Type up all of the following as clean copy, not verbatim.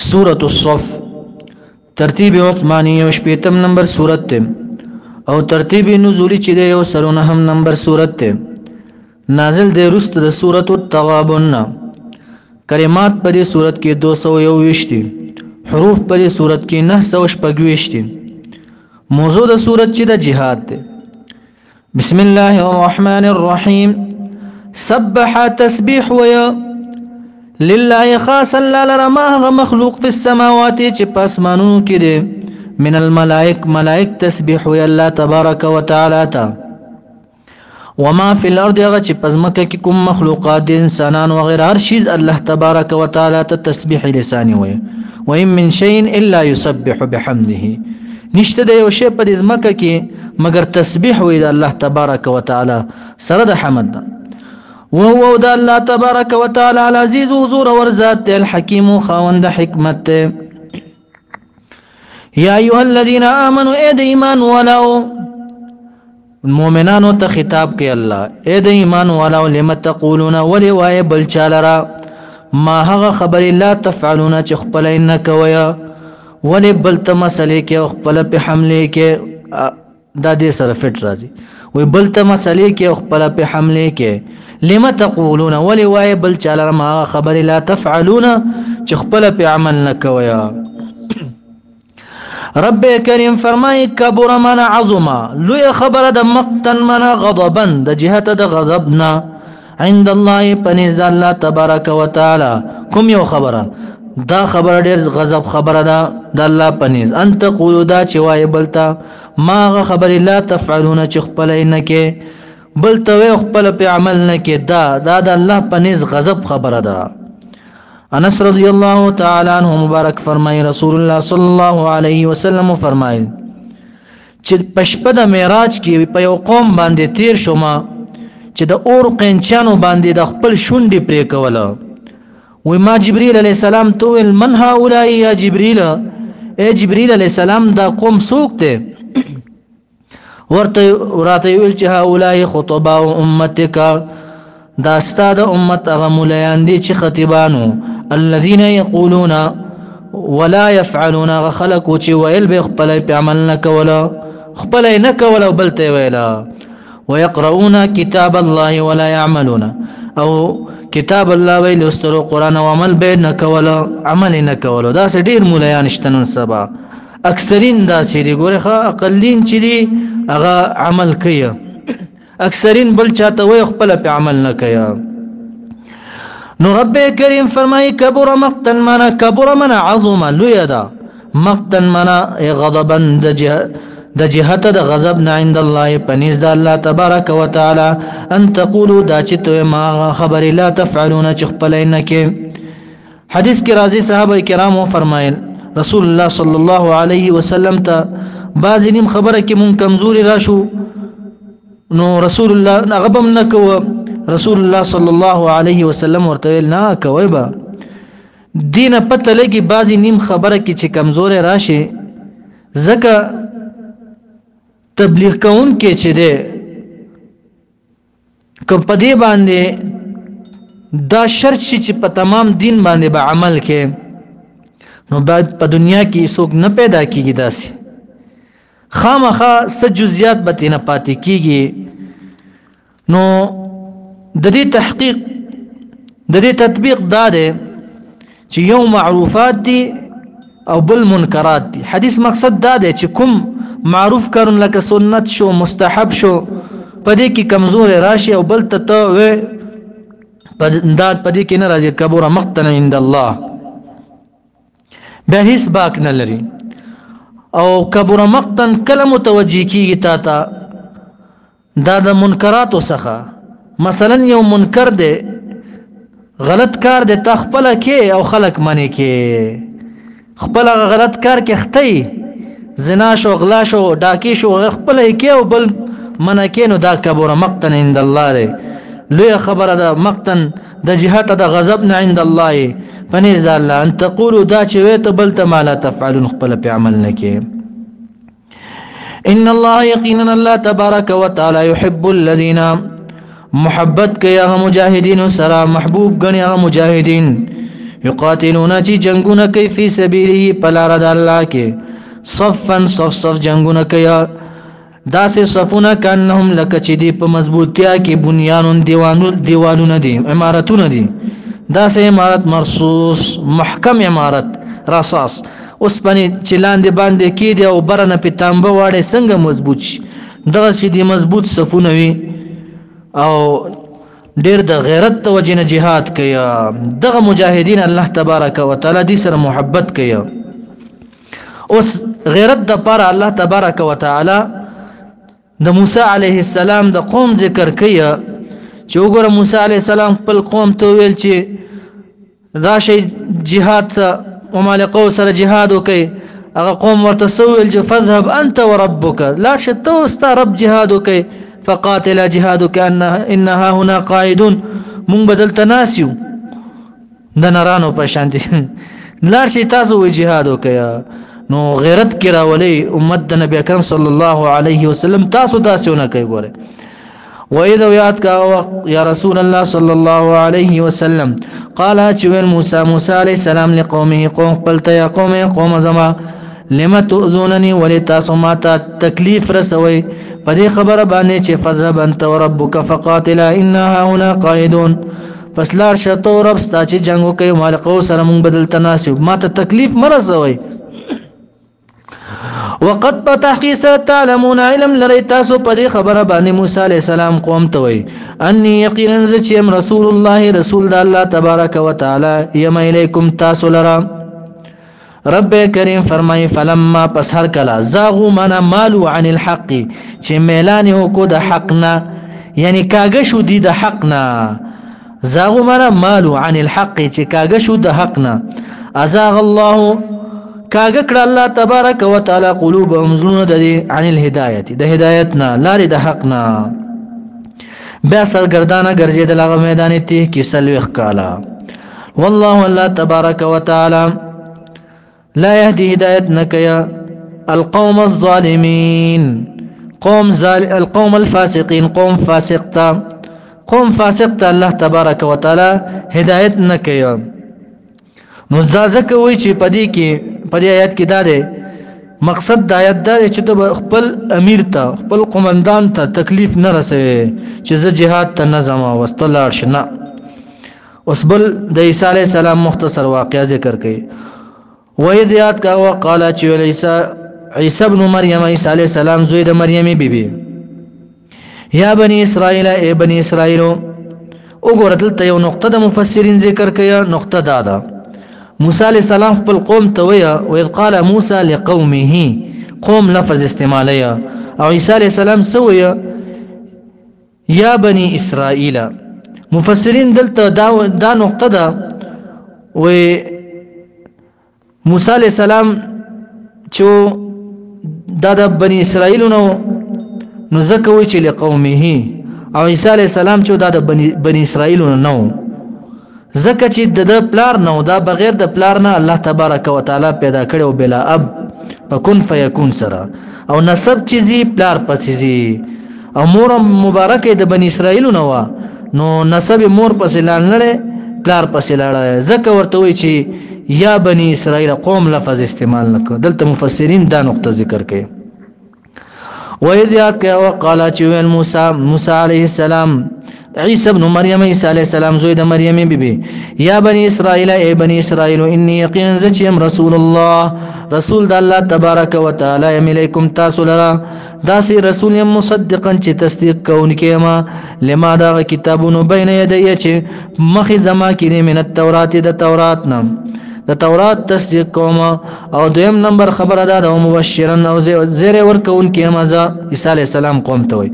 سورة الصف ترتیب عثمانی و شپیتم نمبر سورت تے او ترتیب نزولی چی دے و سرونہم نمبر سورت تے نازل دے رست دے سورت التغابن کلمات پر دی سورت کی 221 حروف پر دی سورت کی 925 موضوع دے سورت چی دے جہاد تے بسم اللہ الرحمن الرحیم سبح تسبیح ویا لله خاص الله لرما مخلوق في السماوات چې پاسمانونو کې دي من الملائک ملائک تسبیح وی الله تبارک وتعالى تا وما في الارض هغه چې پزمکه کې کوم مخلوقات دي انسانان وغيره هر شی الله تبارک وتعالى ته تسبیح لسانی وی وان من شيء الا يسبح بحمده نشته د یو شی په ځمکه کې مگر تسبیح وی د الله تبارک وتعالى سره د حمد وهو دا الله تبارك وتعالى العزيز وزور ورزات الحكيم خاوند حكمت يا أيها الذين آمنوا ايد إيمان ولو المؤمنان تخطاب كي الله ايد إيمان ولو لما تقولون ولواي بلچالرا ما هغا خبر لا تفعلون چخبل إنك ويا ولي بلت مسليك وخبل بحمليك دا دي سر فٹ رازي وي بلت مسليك وخبل بحمليك لما تقولون ولي واي بل چاله ما خبر لا تفعلون چخپل په عمل نکویا رب کریم فرمای کبر من عظما لو خبر د مقتا من غضبا د جهت د غضبنا عند الله پنځ الله تبارک وتعالى کوم یو خبره دا خبر ډیر غضب خبره ده د الله پنځ ان تقولوا دا چې وای بلتا ما خبر لا تفعلون چخپل انکه بل توي خپل په عمل نه کې دا د الله پنځ غضب خبره ده انس رضی الله تعالی عنہ مبارک فرمای رسول الله صلی الله علیه وسلم فرمایل چې پشپه د معراج کې په یو قوم باندې تیر شوما چې د اور قنچانو باندې د خپل شونډې پرې کوله و ما جبريل علیہ السلام تو من هؤلاء یا جبريل اے جبريل علیہ السلام دا قوم سوق ته ورته ویل چې هؤلاء خطباء امتک دا استاد امت هغه مولایان دي چې خطیبانو الذين يقولون ولا يفعلون خلقوا چې ویل به خپل په عمل نه کوله خپل نه کوله بل ته ویلا ويقرؤون كتاب الله ولا يعملون او کتاب الله ویل استر قران او عمل به نه کوله عمل نه کوله دا ډیر مولایان شتنن سبا اکثرین دا چې دی ګوره اقلین چې دی هغه عمل کوي اکثرین بل چاته وي خپل په عمل نه کوي نو رب کریم فرمای کبر مقتا من کبر من عظم لویدا مقتا من غضبا د جهت د غضب نه عند الله پنځ د الله تبارک وتعالى ان تقولوا دا چې تو ما خبر لا تفعلون چې خپل نه کې حدیث کې راځي صحابه کرامو فرمایل رسول الله صلی الله علیه وسلم ته بعض نیم خبره کې مون کمزوري راشو نو رسول الله غبم نکو رسول الله صلی الله علیه وسلم ورته نه کوي با دینه پته لګي بعض نیم خبره کې چې کمزوري راشي زکه تبلیغ کون کې چې ده کوم پدې باندې دا شرط چې په تمام دین باندې به عمل کې نو بعد په دنیا کې څوک نه پیدا کیږي داسې خامخا سجزيات بتینه پاتې کیږي نو د دې تحقیق د دې تطبیق دا ده چې یو معروفات دي او بل منکرات دي حدیث مقصد دا ده چې کوم معروف کارون لکه سنت شو مستحب شو پدې کې کمزور راشي او بل ته پدې کې نه راځي کبر مقتا عند الله به هیڅ باک نه لري او کبر مقتا کله متوجی کیږي تا دا د منکرات څخه مثلا یو منکر دی غلط کار دی تخپل کې او خلق منی کې خپل غلط کار کې ختی زنا شو غلا شو ډاکی شو خپل کې او بل من کې نو دا کبر مقتا عند الله دی لوی خبره ده مقتا د جهات د غضب نه عند الله پنځ د الله ان تقولوا دا چې وې ته بل ته ما لا تفعلون خپل په عمل نه کې ان الله يقينا الله تبارك وتعالى يحب الذين محبت كيا مجاهدين سلام محبوب غني مجاهدين یقاتلون چې جنگونه کوي فی سبیله په لار د الله کې صفا صف جنگونه کوي داسې صفونه کانهم لکه چې دی په مضبوطیا کې بنیانون دیوالونه دي عمارتونه دي داسې عمارت مرصوص محکم عمارت رصاص اوس باندې چې لاندې باندې کې دی او برنه په تانبه واړې څنګه مضبوط شي دغه چې دی مضبوط صفونه وي او ډېر د غیرت توجه نه جهاد کوي دغه مجاهدین الله تبارک وتعالى دې سره محبت کوي اوس غیرت د پاره الله تبارک وتعالى د موسی علیه السلام د قوم ذکر کوي چې وګوره موسی علیه السلام خپل قوم ته ویل چې راشي جهاد ومالقو سره جهاد وکي هغه قوم ورته سویل چې فذهب انت وربك لا شتو استا رب جهاد وکي فقاتل جهادك انها هنا قائدون مون بدل تناسيو د نرانو پشانتي لا شي تاسو جهاد وکي نو غیرت کرا ولی امت د نبی اکرم صلی الله علیه وسلم تاسو داسونه کوي ګوره واذا یاد کا یا رسول الله صلی الله علیه وسلم قال چویل موسی علیہ السلام لقومه قوم قلت یا قوم زما لما تؤذونني ولتاسو ماته تکلیف رسوي په دې خبره باندې چې فذهب انت وربك فقاتلا انها هنا قائدون پس لار شتو رب ستا چې جنگ کوي مالقو سره مونږ بدل تناسب ماته تکلیف مرسوي وقد بتحقيق تعلمون علم لري تاسو په دې خبره باندې موسی عليه السلام قوم ته وي اني يقينا چې رسول الله رسول د الله تبارك وتعالى يم اليكم تاسو لرا رب کریم فرمای فلما پس هر کلا زاغو منا مالو عن الحق چې میلان کو د حقنا یعنی کاګه شو دي د حقنا زاغو منا مالو عن الحق چې کاګه شو د حقنا ازاغ الله کاګه کړه الله تبارک وتعالى قلوبهم زلون د عن الهدايه د هدایتنا لارې د حقنا بیا سرګردانه ګرځیدل هغه میدان ته کې سلوخ کالا والله الله تبارک وتعالى لا يهدي هدايت نكيا القوم الظالمين القوم الفاسقين قوم فاسقتا الله تبارك وتعالى هدايت نكيا نو ځکه وی چې پدې آیات کې دا ده مقصد د آیات دا چې ته خپل امیر ته خپل قومندان ته تکلیف نه رسوي چې زه جهاد ته نظم واستلار شنه اوس بل د عیسی علی السلام مختصر واقعا ذکر کړي وإذ یاد کا وقال چې عیسی ابن مریم عیسی علیہ السلام زوی د مریم بیبي یا بنی اسرائیل ای بنی اسرائیل وګوره دلته یو نقطه د مفسرین ذکر کړي نقطه دا ده موسی علیہ السلام خپل قوم ته ویا وإذ قال موسی لقومه قوم لفظ استعمالیا او عیسی علیہ السلام سویا یا بنی اسرائیل مفسرین دلته دا نقطه ده و موسی علیہ السلام چې دا د بنی اسرائیل نو ځکه وی چې لقومه او عیسی علیہ السلام چې دا د بنی اسرائیل نو ځکه چې د پلار نو دا بغیر د پلار نه الله تبارک وتعالى پیدا کړو بلا اب فكن فيكون سره او نسب چیزی پلار پسیزی او مور مبارک د بنی اسرائیل نو نسب مور پسې لاړ پلار پسې لاړ ځکه ورته وی چې یا بنی اسرائیل قوم لفظ استعمال نکړه دلته مفسرین دا نقطه ذکر کړي وإذ یاد کړه وقال چې موسی علیہ السلام عیسی ابن مریم عیسی علیہ السلام زوی د مریم بیبي یا بنی اسرائیل ای بنی اسرائیل انی یقینا زچم رسول الله رسول د الله تبارک وتعالى الیکم تاسو لرا داسې رسول یم مصدقا چې تصدیق کوونکی ما لما دا کتابونو بین یدی چې مخ زما کې من التورات د تورات نام د تورات تصدیق کوم او دویم نمبر خبره ده او مبشرا او زیر ورکون کې مزه عیسی علی السلام قوم ته وي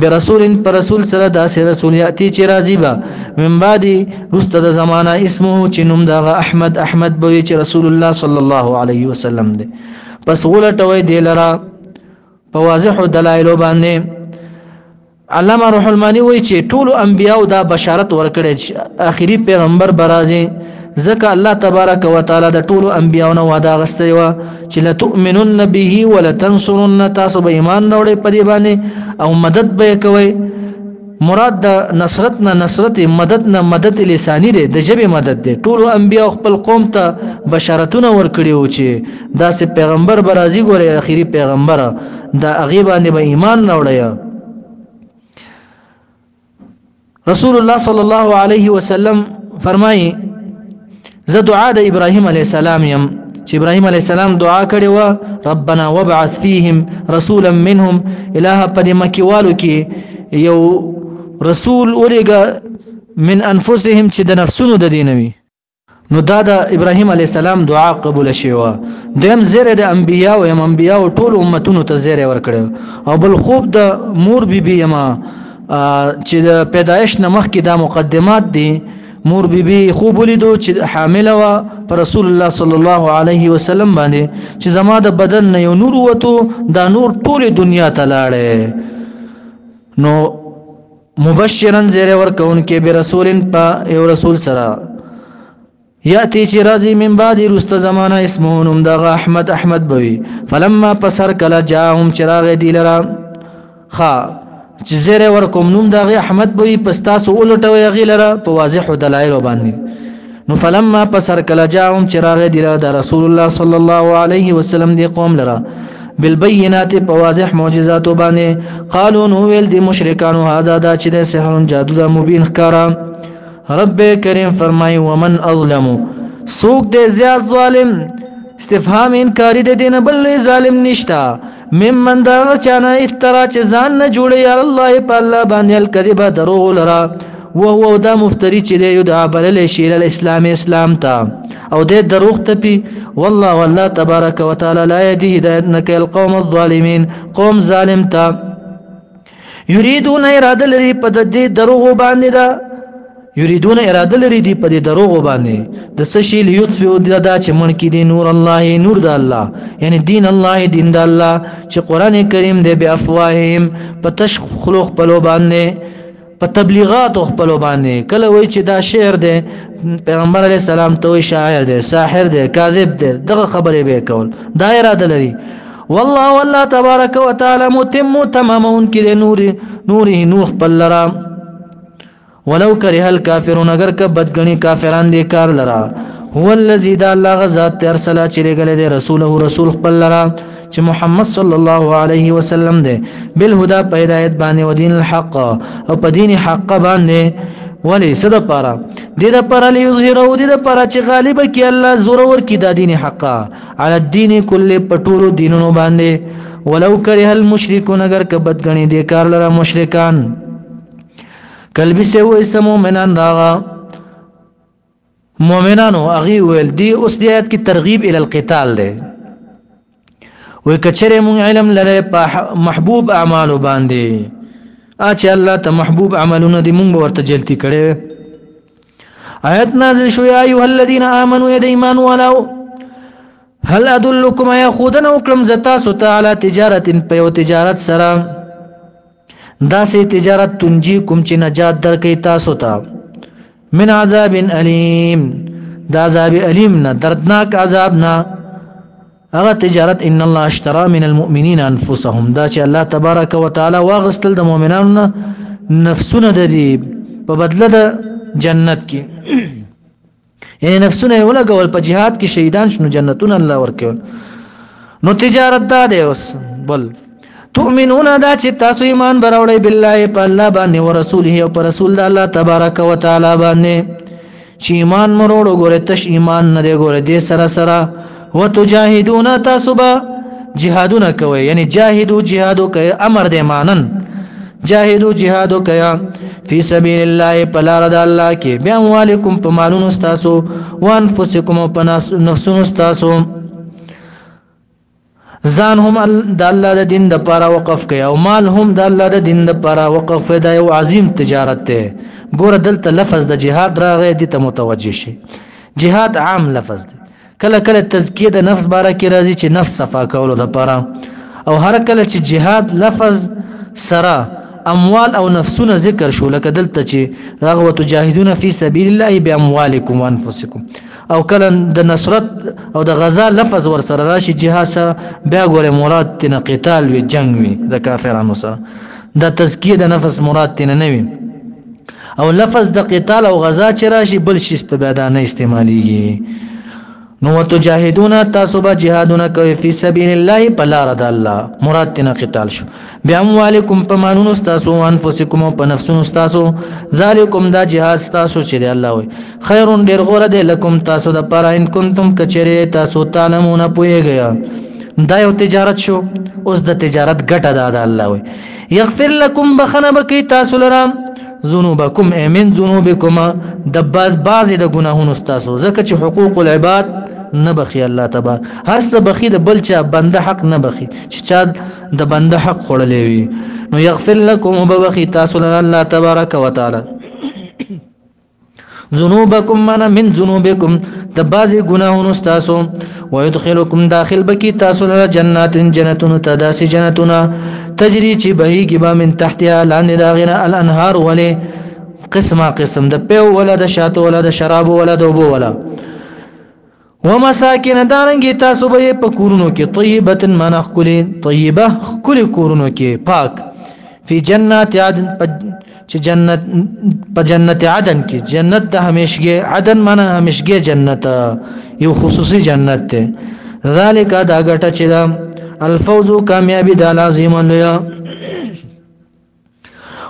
برسول پر رسول سره داسې رسول یاتی چې راځي با من بعد رست د زمانہ اسمه چې نوم دا احمد بوي چې رسول الله صلی الله علیه وسلم دی پس غلطوي دی لرا په واضح دلایل باندې علامه روح المانی وی چې ټول انبیاء دا بشارت ورکړي چې اخیری پیغمبر برازي ځکه الله تبارک وتعالى د ټول انبیاء نو وعده غستې و چې لتؤمنن به ولتنصرن تاسو به ایمان راوړې په دې باندې او مدد به کوي مراد د نصرت نه نصرت مدد نه مدد لسانی دی د ژبې مدد دی ټول انبیا خپل قوم ته بشارتونه ورکړي و چې دا سه پیغمبر برازي ګوره اخیری پیغمبر دا هغه باندې به ایمان راوړی رسول الله صلی الله علیه وسلم فرمایي زه دعا د ابراهیم علیه السلام يم چې ابراهیم علیه السلام دعا کړې و ربنا وابعث فيهم رسولا منهم اله په دې مکیوالو کې یو رسول اورېګه من انفسهم چې د نفسونو د دینوي نو دا د ابراهیم علیه السلام دعا قبول شوه دیم زیره د انبیا او انبیا او ټول امتونو ته زیره ورکړ او بل خوب د مور بیبي یما چې د پیدایش نه مخکې دا مقدمات دي مور بیبي خوب ولیدو چې حامله و پر رسول الله صلی الله علیه وسلم باندې چې زما د بدن نه یو نور وته دا نور ټول دنیا ته لاړې نو مبشرا زیر ورکون کې برسول په یو رسول سره یاتی چې راځي من بعد رست زمانہ اسمه نوم دغه احمد بوي فلما پسر کلا جاءهم چراغ دیلرا خا چې زیر ورکوم نوم دغه احمد بوي پستاسو ولټوي غیلرا په واضح دلایل باندې نو فلما پسر کلا جاءهم چراغ دیلرا د رسول الله صلی الله علیه وسلم دی قوم لرا بالبينات بواضح معجزات باندې قالوا نو ویل دي مشرکان هذا دا چې د سحر جادو دا مبین ښکارا رب کریم فرمای ومن اظلم سوق دې زیات ظالم استفهام انکاری د دین بل ظالم نشتا ممن دا چانه افترا چې ځان نه جوړي یا الله په الله باندې الکذب دروغ لرا وهو دا مفتری چې دی یدعى بلل شي اسلام ته او د دروغ تپی والله تبارک وتعالى لا يهدي هدايتك القوم الظالمين قوم ظالم ته يريدون اراده لري په دې دروغ باندې دا یریدون اراده لري دی په دروغ باندې د سشي ليطفئ دا چې مړ کې دي نور الله نور د الله یعنی دین الله دین د الله چې قران کریم دی به افواههم په تشخلوخ په لو باندې په تبلیغات خپل باندې کله وای چې دا شعر دی پیغمبر علی السلام ته شاعر دی ساحر دی کاذب دی دغه خبره به کول دا اراده لري والله تبارک وتعالى متم تمامون کې نور خپل لرا ولو كره الكافرون اگر که بدګنی کافران دي کار لرا هو الذي دا الله غزاد ارسل چې لګل دي رسول خپل لرا چې محمد صلی الله علیه وسلم دي بالهدى پیدایت باندې او دین الحق او په دین حق باندې ولی صد پارا دې د پر له یظهرو دې د پر چې غالب کی الله زور ور کی د دین حق علی الدین کل پټولو دینونو باندې ولو كره المشركون اگر که بدګنی دي کار لرا مشرکان قلبی سے وہ اس مومنان راغا مومنانو اغي ویل دی اوس دی آیت کی ترغیب ال القتال ده و کچره مون علم لره محبوب اعمال باندې اچ الله ته محبوب عملونه دی مونږ ورته جلتی کړي آیت نازل شو یا ایها الذين امنوا يد ایمان ولو هل ادلكم يا خودن وکرم زتا سو تعالی تجارت په تجارت سره دا سي تجارت تنجيكم چې نجات درکې تاسو ته من عذاب الیم دا عذاب الیم نه دردناک عذاب نه هغه تجارت ان الله اشترى من المؤمنين انفسهم دا چې الله تبارک وتعالى واغستل د مؤمنانو نفسونه د دې په بدله د جنت کې یعنی نفسونه ولګول په jihad کې شهیدان شنو جنتونه الله ورکول نو تجارت دا دی اوس بل تؤمنون دا چې تاسو ایمان براوړی بالله په الله باندې او رسوله او پر رسول الله تبارک وتعالى باندې چې ایمان مروړو ګوره تش ایمان نه دی ګوره دې سره سره وتجاهدون تاسو به جهادونه کوي یعنی جاهدوا جهادو کوي امر دې مانن جاهدوا جهادو کوي فی سبیل الله په لار د الله کې بیا اموالکم په مالونو تاسو وانفسکم په نفسونو تاسو ځان هم د الله د دین د پاره وقف کوي او مال هم د الله د دین د پاره وقف دی او عظیم تجارت ده ګوره دلته لفظ د جهاد راغی د ته متوجه شي جهاد عام لفظ دی کله کله تزکیه د نفس باره کې راځي چې نفس صفا کولو د پاره او هر کله چې جهاد لفظ سره اموال او نفسونه ذکر شو لکه دلته چې رغوه تجاهدون فی سبیل الله باموالکم وانفسکم او کله د نصرت او د غزا لفظ ور سره راشي جهاد سره بیا ګوره مراد تن قتال وی جنگ وی د کافرانو سره دا تزکیه د نفس مراد تینه نه وي او لفظ د قتال او غزا چې راشي بل شي استبدا نه استعماليږي نو وتجاهدون تاسو به جهادونه کوي فی سبیل الله بلار د الله مراد تینه قتال شو باموالکم پمانون تاسو انفسکم په نفسون تاسو ذالکم دا جهاد تاسو چې الله وي خیر ډیر غوړه دی لکم تاسو د پاره ان کنتم کچره تاسو تعلمون پويږئ دا یو تجارت شو اوس د تجارت ګټه ده د الله وي یغفر لكم بخنه بکی تاسو لرام ذنوبکم من ذنوبکم دباز بعض د ګناهونو تاسو زکه چې حقوق العباد نه بخي الله تبارک هر څه بخي د بل چا بنده حق نه بخي چې چا د بنده حق خورلې وي نو یغفر لكم وبخي تاسو الله تبارک وتعالى ذنوبکم من ذنوبکم د بعض ګناهونو تاسو ويدخلكم داخل بکی تاسو له جنات جنتون تداسي جنتنا تجري چې بهيږي با من تحتها لاندې داغنه الانهار ولې قسمه قسم د پیو ولا د شاتو ولا د شراب ولا د وبو ولا ومساکن دارنګي تاسو به په کورونو کې طيبه من خلي طيبه خلي کورونو کې پاک فی جنات عدن چې جنت په جنت عدن کې جنت د همیشګي عدن معنا همیشګي جنت یو خصوصي جنت ته ذالک دا غټه چې دا الفوز کامیابی دا لازم لیا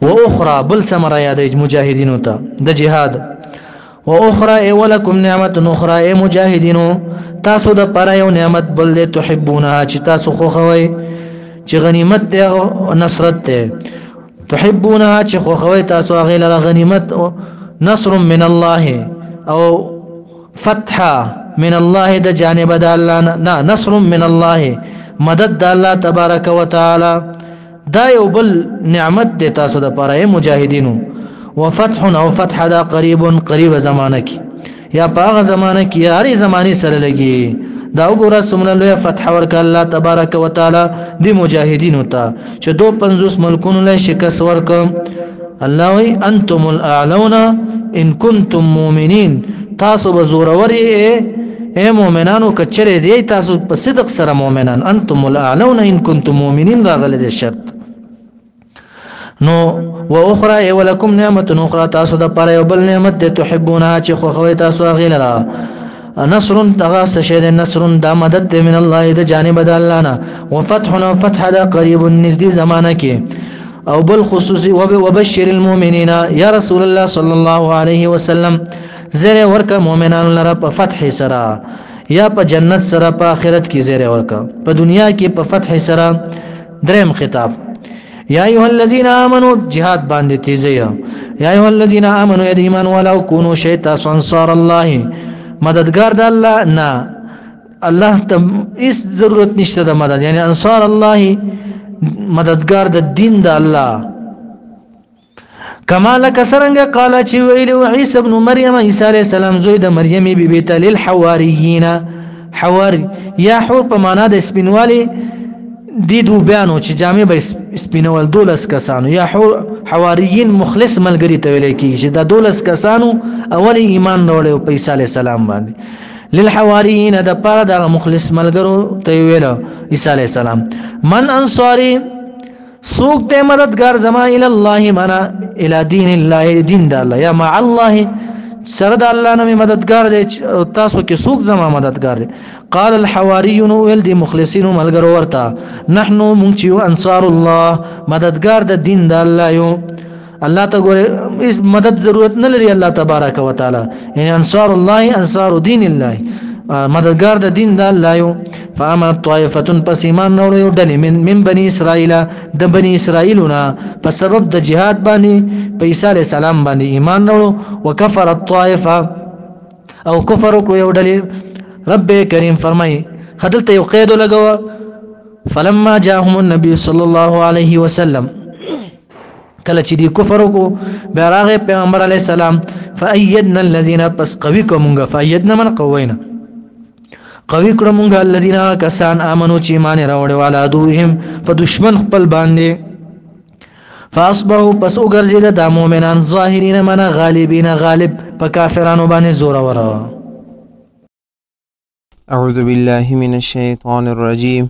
و اخرى بل ثمره یاد مجاهدین ته د جهاد و اخرى ولکم نعمت اخرى ای مجاهدین تاسو د پر یو نعمت بل تحبونها چې تاسو خو خوي چې غنیمت دی نصرت دی تحبونها چې خو خوي تاسو غیله غنیمت نصر من الله او فتح من الله د جانب د الله نه نصر من الله مدد د الله تبارک وتعالى دا یو بل نعمت د تاسو د پاره مجاهدینو وفتح او فتح دا قریب زمانه کی یا پاغه زمانه کی هرې زمانه سره لګي دا وګوره سمله لوی فتح ورک الله تبارک وتعالى دی مجاهدینو ته چې 250 ملکونو له شکست ورک الله وی انتم الاعلون ان کنتم مؤمنین تاسو بزورور اے مؤمنانو کچره دی تاسو په صدق سره مؤمنان انتم الاعلون ان کنتم مؤمنین راغله د شرط نو واخرى ولكم نعمت اخرى تاسو د پاره یو بل نعمت د تحبونها چې خو خوي تاسو غیلرا نصر تغاس شید نصر دا مدد من الله د جانب د الله نه وفتحنا فتح دا قریب نزدې زمانه کې او بل خصوصي وبشر المؤمنین یا رسول الله صلی الله علیه وسلم زره ورکه مؤمنان لره په فتح سره یا په جنت سره په آخرت کې زره ورکه په دنیا کې په فتح سره دریم خطاب یا ایها الذين امنوا جهاد باندې تیزیا یا ایها الذين امنوا یا ایمان ولو كونوا شیطان انصار الله مددگار د الله نه الله ته هیڅ ضرورت نشته د مدد یعنی انصار الله مددگار د دین د الله کما لک سرنګ قال چې ویلو عیسی ابن مریم عیسی علیہ السلام زوی د مریم بیبی ته للحواریین حواری یا حور په معنا د سپینوالی دي دو بیانو چې جامع به سپینول دولس کسانو یا حواریین مخلص ملګری ته ویل کیږي چې د دولس کسانو اولی ایمان وروړي په عیسی علیہ السلام باندې للحواریین د پاره د مخلص ملګرو ته ویل عیسی علیہ السلام من انصاری سوق ته مددگار زما الى الله منا الى دین الله دین د الله یا مع الله سره د الله نه مددگار دی تاسو کې سوق زما مددگار دی قال الحواریون ول دی مخلصین ملګرو ورته نحنو منچو انصار الله مددگار د دین د الله یو الله ته ګوره اس مدد ضرورت نه لري الله تبارک وتعالى یعنی انصار الله انصار دین الله مددگار د دین د الله یو فامن طائفه پس ایمان نورو ډلې من بني اسرائیل د بني اسرائیلنا په سبب د جهاد باندې په عیسی علیہ السلام باندې ایمان نورو وکفر الطائفه او کفر کو یو ډلې رب کریم فرمای خدلته یو قید لګو فلما جاءهم النبي صلی الله علیه وسلم کله چې دی کفر کو بیراغه پیغمبر علیہ السلام فايدنا الذين پس قوی کومګه فايدنا من قوینا قوی کړمږه الذين کسان امنو چې ایمان راوړل والا دوهم فدشمن خپل باندې فاصبحوا پس وګرځید د مؤمنان ظاهرین من غالبین غالب په کافرانو باندې زور ورا اعوذ بالله من الشیطان الرجیم